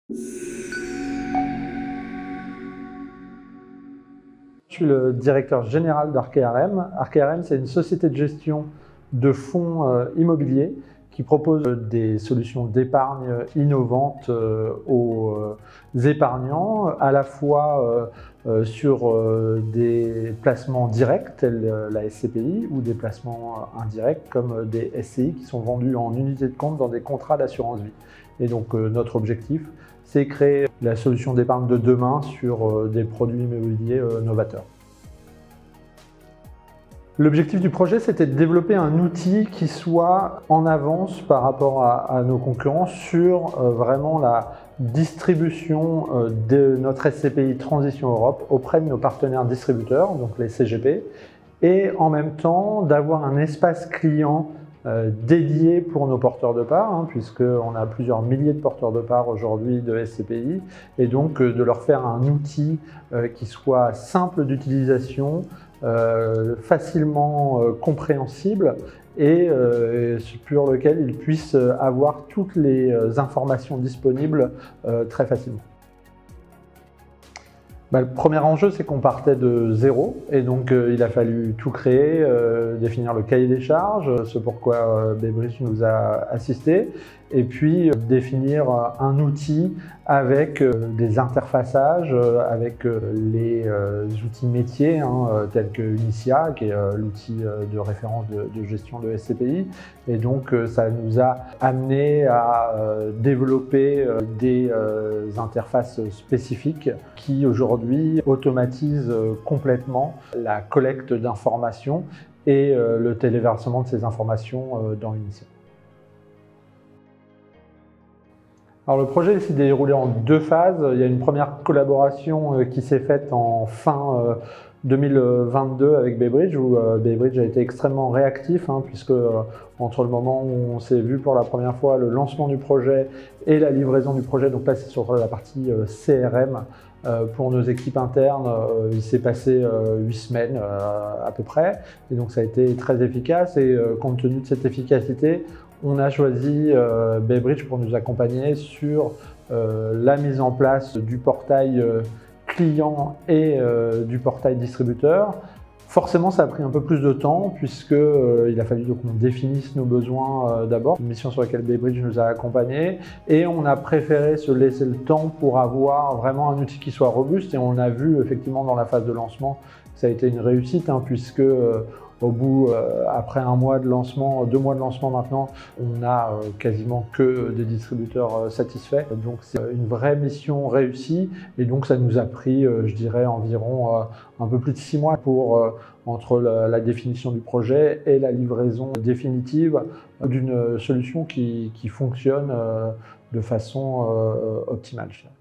Je suis le directeur général d'Arkéarem. Arkéarem, c'est une société de gestion de fonds immobiliers qui propose des solutions d'épargne innovantes aux épargnants, à la fois sur des placements directs tels la SCPI ou des placements indirects comme des SCI qui sont vendus en unités de compte dans des contrats d'assurance vie. Et donc notre objectif, c'est créer la solution d'épargne de demain sur des produits immobiliers novateurs. L'objectif du projet, c'était de développer un outil qui soit en avance par rapport à nos concurrents sur vraiment la distribution de notre SCPI Transition Europe auprès de nos partenaires distributeurs, donc les CGP, et en même temps d'avoir un espace client dédié pour nos porteurs de parts, puisqu'on a plusieurs milliers de porteurs de parts aujourd'hui de SCPI, et donc de leur faire un outil qui soit simple d'utilisation, facilement compréhensible et sur lequel ils puissent avoir toutes les informations disponibles très facilement. Le premier enjeu, c'est qu'on partait de zéro et donc il a fallu tout créer, définir le cahier des charges, ce pourquoi Baybridge nous a assistés, et puis définir un outil avec des interfaçages, avec les outils métiers tels que Unicia, qui est l'outil de référence de gestion de SCPI. Et donc ça nous a amené à développer des interfaces spécifiques qui aujourd'hui automatisent complètement la collecte d'informations et le téléversement de ces informations dans Unicia. Alors le projet s'est déroulé en deux phases. Il y a une première collaboration qui s'est faite en fin 2022 avec Baybridge, où Baybridge a été extrêmement réactif, puisque entre le moment où on s'est vu pour la première fois, le lancement du projet et la livraison du projet, donc là c'est sur la partie CRM, pour nos équipes internes, il s'est passé 8 semaines à peu près, et donc ça a été très efficace, et compte tenu de cette efficacité, on a choisi Baybridge pour nous accompagner sur la mise en place du portail client et du portail distributeur. Forcément, ça a pris un peu plus de temps puisqu'il a fallu qu'on définisse nos besoins d'abord, une mission sur laquelle Baybridge nous a accompagnés, et on a préféré se laisser le temps pour avoir vraiment un outil qui soit robuste, et on a vu effectivement dans la phase de lancement que ça a été une réussite puisque au bout, après un mois de lancement, 2 mois de lancement maintenant, on a quasiment que des distributeurs satisfaits. Donc c'est une vraie mission réussie, et donc ça nous a pris, je dirais, environ un peu plus de 6 mois pour entre la définition du projet et la livraison définitive d'une solution qui fonctionne de façon optimale, je dirais.